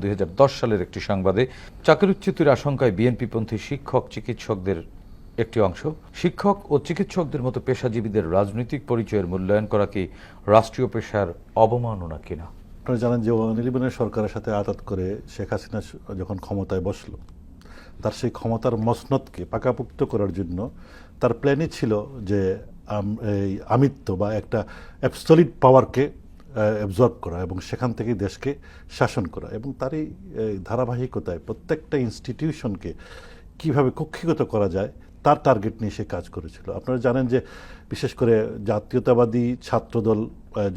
2010 সালের একটি সংবাদে চাকরিচ্যুতির আশঙ্কায় বিএনপিপন্থী শিক্ষক চিকিৎসকদের একটি অংশ শিক্ষক ও চিকিৎসকদের মতো পেশাজীবীদের রাজনৈতিক পরিচয়ের মূল্যায়ন করা কি রাষ্ট্রীয় পেশার অবমাননা কিনা? আপনারা জানেন যে নির্বাচনের সরকারের সাথে আঘাত করে শেখ হাসিনা যখন ক্ষমতায় বসলো, তার সেই ক্ষমতার মসনদকে পাকাপোক্ত করার জন্য তার প্ল্যানই ছিল যে এই আমিত্ব বা একটা অ্যাবসলিট পাওয়ারকে অ্যাবজর্ব করা এবং সেখান থেকে দেশকে শাসন করা, এবং তারই ধারাবাহিকতায় প্রত্যেকটা ইনস্টিটিউশনকে কিভাবে কক্ষিগত করা যায় তার টার্গেট নিয়ে সে কাজ করেছিল। আপনারা জানেন যে বিশেষ করে জাতীয়তাবাদী ছাত্রদল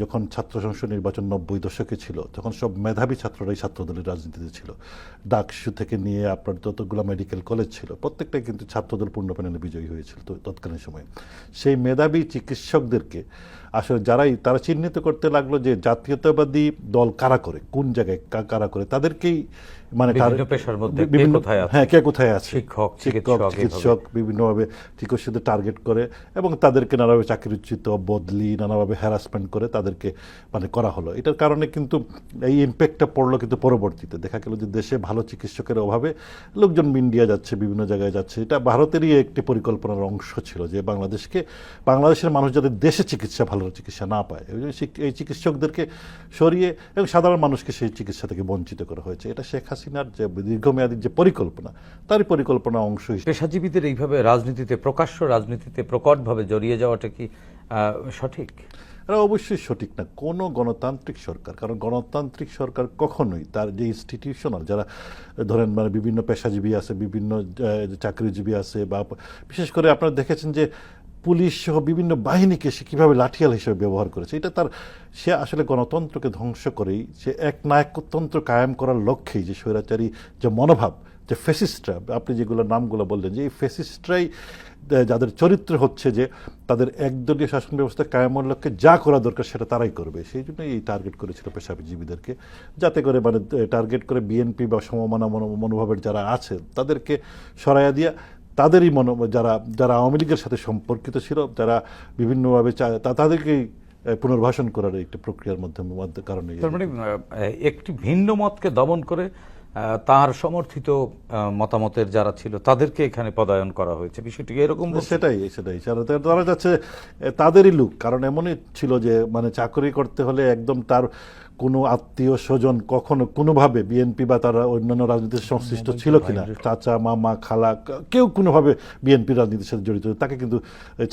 যখন ছাত্র সংসদ নির্বাচন 90 দশকে ছিল, তখন সব মেধাবী ছাত্ররাই ছাত্রদলের রাজনীতিতে ছিল। ডাকসু থেকে নিয়ে আপনার যতগুলো মেডিকেল কলেজ ছিল প্রত্যেকটাই কিন্তু ছাত্রদল পূর্ণ প্যানেলে বিজয়ী হয়েছিল তৎকালীন সময়ে। সেই মেধাবী চিকিৎসকদেরকে আসলে তারা চিহ্নিত করতে লাগলো যে জাতীয়তাবাদী দল কারা করে, কোন জায়গায় কারা করে, তাদেরকেই মানে কে কোথায় আছে, শিক্ষক চিকিৎসক বিভিন্নভাবে চিকিৎসকদের টার্গেট করে এবং তাদেরকে নানাভাবে চাকরিচ্যুত, বদলি, নানাভাবে হ্যারাসমেন্ট করে তাদেরকে মানে করা হলো। এটার কারণে কিন্তু এই ইম্প্যাক্টটা পড়লো কিন্তু পরবর্তীতে দেখা গেল যে দেশে ভালো চিকিৎসকের অভাবে লোকজন ইন্ডিয়া যাচ্ছে, বিভিন্ন জায়গায় যাচ্ছে। এটা ভারতেরই একটি পরিকল্পনার অংশ ছিল যে বাংলাদেশের মানুষ যাতে দেশে ভালো চিকিৎসা না পায়, এই চিকিৎসকদেরকে সরিয়ে এবং সাধারণ মানুষকে সেই চিকিৎসা থেকে বঞ্চিত করা হয়েছে। এটা শেখ হাসিনার যে দীর্ঘমেয়াদী যে পরিকল্পনা, তারই পরিকল্পনা অংশ হিসেবে পেশাজীবীদের এইভাবে রাজনীতিতে, প্রকাশ্য রাজনীতিতে প্রকটভাবে জড়িয়ে যাওয়াটা কি সঠিক? এটা অবশ্যই সঠিক না কোনো গণতান্ত্রিক সরকার। কারণ গণতান্ত্রিক সরকার কখনোই তার যে ইনস্টিটিউশনাল যারা ধরেন মানে বিভিন্ন পেশাজীবী আছে, বিভিন্ন চাকরিজীবী আছে, বা বিশেষ করে আপনারা দেখেছেন যে পুলিশ সহ বিভিন্ন বাহিনীকে সে কীভাবে লাঠিয়াল হিসেবে ব্যবহার করেছে, এটা সে আসলে গণতন্ত্রকে ধ্বংস করেই সে এক নায়কতন্ত্র কায়েম করার লক্ষ্যেই যে স্বৈরাচারী যে মনোভাব, যে ফ্যাসিস্টরা আপনি যেগুলো নামগুলো বললেন, যে এই ফ্যাসিস্টরাই যাদের চরিত্র হচ্ছে যে তাদের একদলীয় শাসন ব্যবস্থা কায়েমের লক্ষ্যে যা করা দরকার সেটা তারাই করবে। সেই জন্যই এই টার্গেট করেছিল পেশাজীবীদেরকে, যাতে করে মানে টার্গেট করে বিএনপি বা সমমনা মনোভাবের যারা আছে তাদেরকে সরাইয়া দিয়া তাদেরই যারা আওয়ামী লীগের সাথে সম্পর্কিত ছিল, যারা বিভিন্নভাবে তাদেরকেই পুনর্বাসন করার একটি প্রক্রিয়ার মধ্যে কারণে একটি ভিন্ন মতকে দমন করে তার সমর্থিত মতামতের যারা ছিল তাদেরকে এখানে পদায়ন করা হয়েছে। বিষয়টি এরকম সেটাই তারা যাচ্ছে তাদেরই লোক। কারণ এমনই ছিল যে মানে চাকরি করতে হলে একদম তার কোনো আত্মীয় স্বজন কখনো কোনোভাবে বিএনপি বা তারা অন্যান্য রাজনীতির সংশ্লিষ্ট ছিল কিনা, চাচা, মামা, খালা, কেউ কোনোভাবে বিএনপি রাজনীতির সাথে জড়িত, তাকে কিন্তু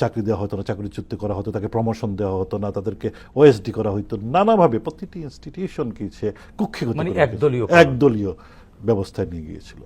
চাকরি দেওয়া হতো না, চাকরিচ্যুত করা হতো, তাকে প্রমোশন দেওয়া হতো না, তাদেরকে ওএসডি করা হতো, নানাভাবে প্রতিটি ইনস্টিটিউশনকে সে কুক্ষিগত একদলীয় ব্যবস্থায় নিয়ে গিয়েছিল।